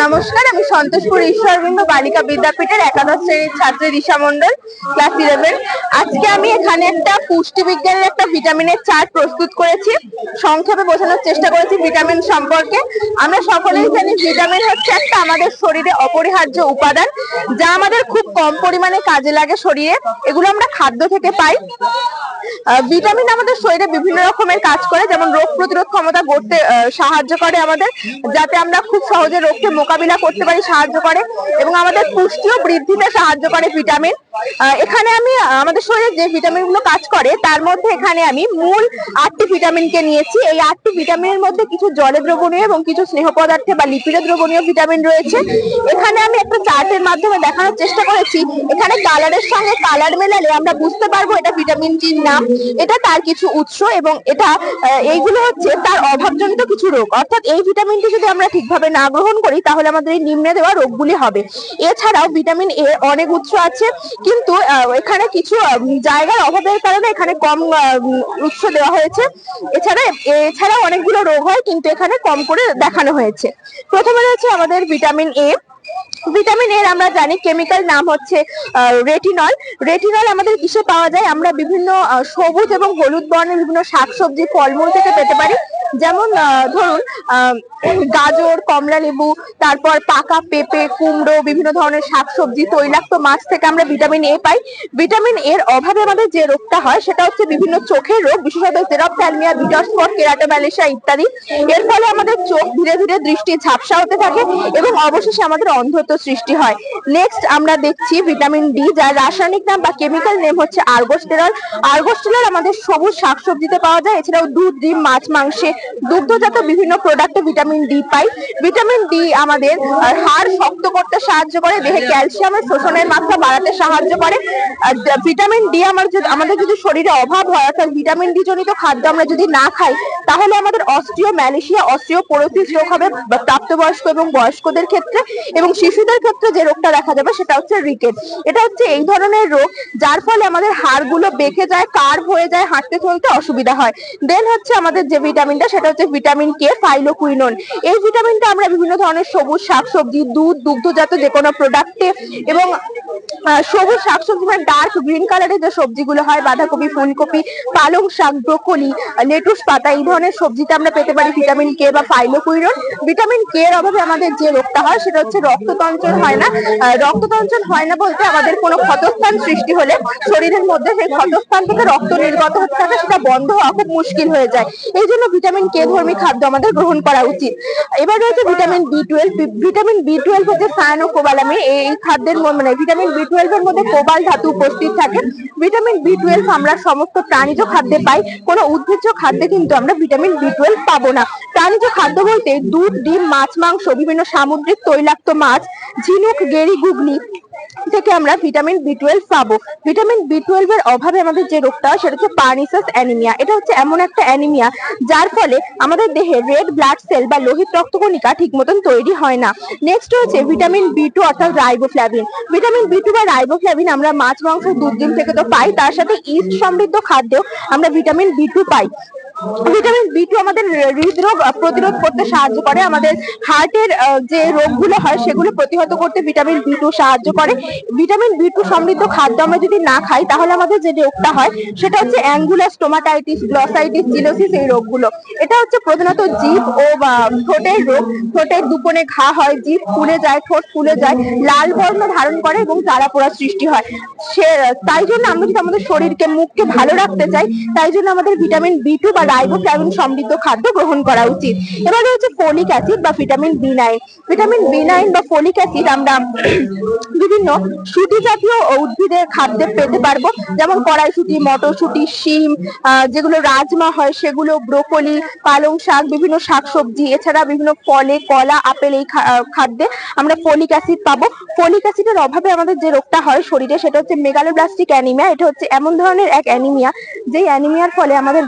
নমস্কার, আমি সন্তোষপুর ঈশ্বরবৃন্দ বালিকা বিদ্যাপীঠের একাদশ শ্রেণীর ছাত্রী ঋষা মন্ডল, ক্লাস 11। আজকে আমি এখানে একটা পুষ্টি বিজ্ঞানের একটা ভিটামিনের চার্ট প্রস্তুত করেছি। সংক্ষেপে বোঝানোর চেষ্টা করেছি ভিটামিন সম্পর্কে। আমরা সকলেই জানি ভিটামিন হচ্ছে একটা আমাদের শরীরে অপরিহার্য উপাদান, যা আমাদের খুব কম পরিমাণে কাজে লাগে শরীরে। এগুলো আমরা খাদ্য থেকে পাই। ভিটামিন আমাদের শরীরে বিভিন্ন রকমের কাজ করে, যেমন রোগ প্রতিরোধ ক্ষমতা গড়তে সাহায্য করে আমাদের, যাতে আমরা খুব সহজে রোগকে মোকাবিলা করতে পারি সাহায্য করে, এবং আমাদের পুষ্টি ও বৃদ্ধিতে সাহায্য করে ভিটামিন। এখানে আমি আমাদের শরীরে যে ভিটামিন গুলো কাজ করে তার মধ্যে এখানে আমি মূল 8টি ভিটামিনকে নিয়েছি। এই 8টি ভিটামিনের মধ্যে কিছু জলে দ্রবণীয় এবং কিছু স্নেহ পদার্থে বা লিপিডে দ্রবণীয় ভিটামিন রয়েছে। এখানে আমি একটা চার্টের মাধ্যমে দেখানোর চেষ্টা করেছি। এখানে কালারের সঙ্গে কালার মেলালে আমরা বুঝতে পারবো এটা ভিটামিনটির নাম, এটা তার কিছু উৎস, এবং এটা এইগুলো হচ্ছে তার অভাবজনিত কিছু রোগ। অর্থাৎ এই ভিটামিনটি যদি আমরা ঠিকভাবে না গ্রহণ করি তাহলে আমাদের এই নিম্নে দেওয়া রোগগুলি হবে। এছাড়াও ভিটামিন এ অনেক উৎস আছে, কিন্তু এখানে কিছু জায়গার অভাবের কারণে এখানে কম উৎস দেওয়া হয়েছে। এছাড়াও অনেকগুলো রোগ হয়, কিন্তু এখানে কম করে দেখানো হয়েছে। প্রথমে রয়েছে আমাদের ভিটামিন এ। ভিটামিন এর আমরা জানি কেমিক্যাল নাম হচ্ছে রেটিনল। রেটিনল আমাদের কিসে পাওয়া যায়? আমরা বিভিন্ন সবুজ এবং হলুদ বর্ণের বিভিন্ন শাকসবজি, ফলমূল থেকে পেতে পারি। যেমন ধরুন গাজর, কমলা লেবু, তারপর পাকা পেঁপে, কুমড়ো, বিভিন্ন ধরনের শাকসবজি, তৈলাক্ত মাছ থেকে আমরা ভিটামিন এ পাই। ভিটামিন এর অভাবে আমাদের যে রোগটা হয় সেটা হচ্ছে বিভিন্ন চোখের রোগ, বিশেষত জেরপ্থ্যালমিয়া, বিটর স্পট, কেরাটোম্যালেশিয়া ইত্যাদি। এর ফলে আমাদের চোখ ধীরে ধীরে দৃষ্টি ঝাপসা হতে থাকে এবং অবশেষে আমাদের অন্ধত্ব সৃষ্টি হয়। নেক্সট আমরা দেখছি ভিটামিন ডি, যার রাসায়নিক নাম বা কেমিক্যাল নেম হচ্ছে আর্গোস্টেরল। আর্গোস্টেরল আমাদের সবুজ শাকসবজিতে পাওয়া যায়। এছাড়াও দুধ, ডিম, মাছ, মাংসে, দুগ্ধজাত বিভিন্ন প্রোডাক্টে ভিটামিন ডি পাই। ভিটামিন ডি আমাদের হাড় শক্ত করতে সাহায্য করে, দেহে ক্যালসিয়ামের শোষণের মাত্রা বাড়াতে সাহায্য করে। ভিটামিন ডি আমাদের যদি শরীরে অভাব হয়, অর্থাৎ ভিটামিন ডি জনিত খাদ্য আমরা যদি না খাই, তাহলে আমাদের অস্টিওম্যালেশিয়া, অস্টিওপোরোসিস রোগ হবে প্রাপ্তবয়স্ক এবং বয়স্কদের ক্ষেত্রে। এবং শিশুদের ক্ষেত্রে যে রোগটা দেখা যাবে সেটা হচ্ছে রিকেট। এটা হচ্ছে এই ধরনের রোগ যার ফলে আমাদের হাড়গুলো বেঁকে যায়, কার্ভ হয়ে যায়, হাঁটতে চলতে অসুবিধা হয়। দেন হচ্ছে আমাদের যে ভিটামিনটা সেটা হচ্ছে ভিটামিন কে, ফাইলোকুইনোন। এই ভিটামিনটা আমরা বিভিন্ন ধরনের সবুজ শাকসবজি, দুধ, দুগ্ধজাত যে কোনো প্রোডাক্টে, এবং সবুজ শাকসবজি মানে ডার্ক গ্রিন কালারের যে সবজিগুলো হয়, বাঁধাকপি, ফুলকপি, পালং শাক, ব্রোকলি, লেটুস পাতা, এই ধরনের সবজিতে আমরা পেতে পারি ভিটামিন কে বা ফাইলোকুইনোন। ভিটামিন কে এর অভাবে আমাদের যে রোগটা হয় সেটা হচ্ছে রক্ততঞ্চন হয় না। রক্ততঞ্চন হয় না বলতে আমাদের কোনো ক্ষতস্থান সৃষ্টি হলে শরীরের মধ্যে সেই ক্ষতস্থান থেকে রক্ত নির্গত হতে থাকে, সেটা বন্ধ হওয়া খুব মুশকিল হয়ে যায়। এই জন্য ভিটামিন কে ধর্মী খাদ্য আমাদের গ্রহণ করা উচিত। এবার রয়েছে ভিটামিন বি12। ভিটামিন বি12 হচ্ছে সায়ানোকোবালামিন। এই খাদ্যের মানে ভিটামিন বি12 এর মধ্যে কোবাল ধাতু উপস্থিত থাকে। ভিটামিন বি12 আমরা সমস্ত প্রাণীজ খাদ্যে পাই, কোনো উদ্ভিজ্জ খাদ্যে কিন্তু আমরা ভিটামিন বি12 পাবো না। প্রাণীজ খাদ্য বলতে দুধ, ডিম, মাছ, মাংস, বিভিন্ন সামুদ্রিক তৈলাক্ত মাছ, ঝিনুক, গেরি, গুগলি থেকে আমরা ভিটামিন বি12 পাবো। ভিটামিন বি12 এর অভাবে আমাদের যে রোগটা হয় সেটা হচ্ছে পার্নিসাস অ্যানিমিয়া। এটা হচ্ছে এমন একটা অ্যানিমিয়া যার ফলে আমাদের দেহে রেড ব্লাড সেল বা লোহিত রক্তকণিকা ঠিক মতন তৈরি হয় না। নেক্সট হচ্ছে ভিটামিন বি2 অর্থাৎ রাইবোফ্লাভিন। ভিটামিন বি2 বা রাইবোফ্লাভিন আমরা মাছ, মাংস, দুধ, ডিম থেকে তো পাই, তার সাথে ইস্ট সমৃদ্ধ খাদ্যেও আমরা ভিটামিন বি2 পাই। ভিটামিন বি2 আমাদের হৃদরোগ প্রতিরোধ করতে সাহায্য করে। আমাদের হার্টের যে রোগগুলো হয় সেগুলো প্রতিহত করতে ভিটামিন বি2 সাহায্য করে। ভিটামিন বি2 সমৃদ্ধ খাদ্য আমরা যদি না খাই তাহলে আমাদের যে রোগটা হয় সেটা হচ্ছে অ্যাঙ্গুলার স্টোমাটাইটিস, গ্লসাইটিস, জিলোসিস, এই রোগগুলো। এটা হচ্ছে প্রধানত জিভ ও ঠোঁটের রোগ। ঠোঁটের দুকোণে ঘা হয়, জিভ ফুলে যায়, ঠোঁট ফুলে যায়, লাল বর্ণ ধারণ করে এবং জ্বালা পোড়া সৃষ্টি হয়। তাই জন্য আমরা যদি আমাদের শরীরকে, মুখকে ভালো রাখতে চাই, তাই জন্য আমাদের ভিটামিন বি2 বা রাইবোফ্লাভিন সমৃদ্ধ খাদ্য গ্রহণ করা উচিত। এবারে হচ্ছে ফোলিক অ্যাসিড বা ভিটামিন বি9। ভিটামিন বি9 বা ফোলিক অ্যাসিড আমরা বিভিন্ন শুটি জাতীয় উদ্ভিদের খাদ্যে পেতে পারবো, যেমন কড়াইশুটি, মটরশুটি, শিম, যেগুলো রাজমা হয় সেগুলো, ব্রোকলি, পালং শাক, বিভিন্ন শাকসবজি, এছাড়া বিভিন্ন ফলে, কলা, আপেল, এই খাদ্যে আমরা ফোলিক অ্যাসিড পাবো। ফোলিক অ্যাসিডের অভাবে আমাদের যে রোগটা হয় শরীরে সেটা হচ্ছে মেগালোব্লাস্টিক অ্যানিমিয়া। এটা হচ্ছে এমন ধরনের এক অ্যানিমিয়া যে অ্যানিমিয়ার ফলে আমাদের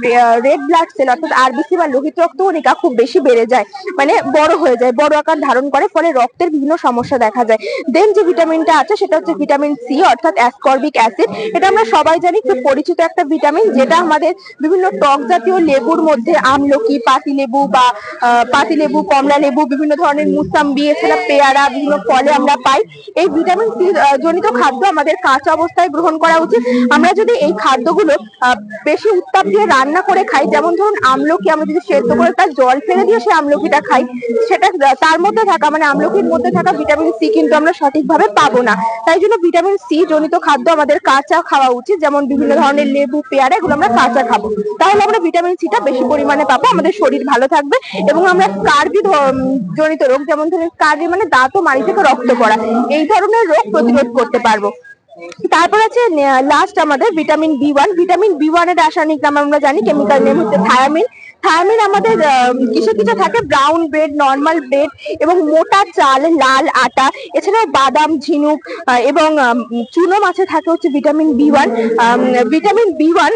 রেড ব্লাড সেল অর্থাৎ আরবিসি বা লোহিত রক্তকণিকা খুব বেশি বেড়ে যায়, মানে বড় হয়ে যায়, বড় আকার ধারণ করে, ফলে রক্তের বিভিন্ন সমস্যা দেখা যায়। দেন যে ভিটামিনটা আছে সেটা হচ্ছে ভিটামিন সি অর্থাৎ অ্যাসকর্বিক অ্যাসিড। এটা আমরা সবাই জানি, খুব পরিচিত একটা ভিটামিন, যেটা আমাদের বিভিন্ন টক জাতীয় লেবুর মধ্যে আমলকি, পাতিলেবু, কমলা লেবু, বিভিন্ন ধরনের মুসাম্বি, এছাড়া পেয়ারা, বিভিন্ন ফলে আমরা পাই। এই ভিটামিন সি জনিত খাদ্য আমাদের কাঁচা অবস্থায় গ্রহণ করা উচিত। আমরা যদি এই খাদ্যগুলো বেশি উত্তাপ দিয়ে রান্না করে খাই, যেমন ধরুন আমলকি আমরা যদি সেদ্ধ করে তার জল ফেলে দিয়ে সে আমলকিটা খাই, সেটা তার মধ্যে থাকা মানে আমলকির মধ্যে থাকা ভিটামিন সি কিন্তু আমরা সঠিকভাবে পাবো না। তাই জন্য ভিটামিন সি জনিত খাদ্য আমাদের কাঁচা খাওয়া উচিত, যেমন বিভিন্ন ধরনের লেবু, পেয়ারা, এগুলো আমরা কাঁচা খাবো। তাহলে আমরা ভিটামিন সিটা বেশি পরিমাণে পাবো, আমাদের শরীর ভালো থাকবে এবং আমরা স্কারভি জনিত রোগ, যেমন ধরুন স্কারভি মানে দাঁত ও মাড়ি থেকে রক্ত পড়া, এই ধরনের রোগ প্রতিরোধ করতে পারবো। তারপর আছে লাস্ট আমাদের ভিটামিন বি1। ভিটামিন বি1 এর রাসায়নিক নাম আমরা জানি, কেমিক্যাল নেম হচ্ছে থায়ামিন। থায়ামিন আমাদের কিসে কিসে থাকে? ব্রাউন ব্রেড, নর্মাল ব্রেড এবং মোটা চাল, লাল আটা, এছাড়াও বাদাম, ঝিনুক এবং চুনো মাছে থাকে হচ্ছে ভিটামিন বি1। ভিটামিন বি1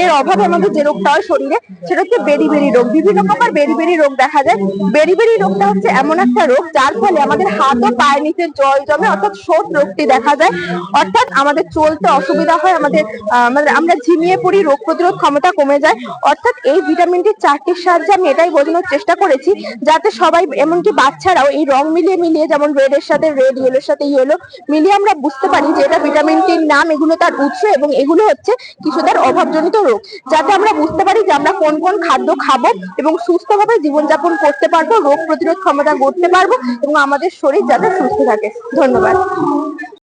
এর অভাবে আমাদের যে রোগটা হয় শরীরে, সেটা হচ্ছে বেরি রোগ। বিভিন্ন প্রকার বেরি রোগ দেখা যায়। বেরি রোগটা হচ্ছে এমন একটা রোগ যার ফলে আমাদের হাত ও পায়ের নিচে জল জমে, অর্থাৎ শোথ রোগটি দেখা যায়, অর্থাৎ আমাদের চলতে অসুবিধা হয়, আমরা ঝিমিয়ে পড়ি, রোগ প্রতিরোধ ক্ষমতা কমে যায়। অর্থাৎ এই ভিটামিনটির চারটির সাহায্যে আমি এটাই বোঝানোর চেষ্টা করেছি, যাতে সবাই, এমনকি বাচ্চারাও, এই রং মিলিয়ে যেমন রেড এর সাথে রেড, ইয়েলোর সাথে ইয়েলো মিলিয়ে আমরা বুঝতে পারি যে এটা ভিটামিনটির নাম, এগুলো তার উৎস এবং এগুলো হচ্ছে কিছুটার অভাবজনিত রোগ, যাতে আমরা বুঝতে পারি যে আমরা কোন কোন খাদ্য খাবো এবং সুস্থভাবে জীবনযাপন করতে পারবো, রোগ প্রতিরোধ ক্ষমতা গড়তে পারবো এবং আমাদের শরীর যাতে সুস্থ থাকে। ধন্যবাদ।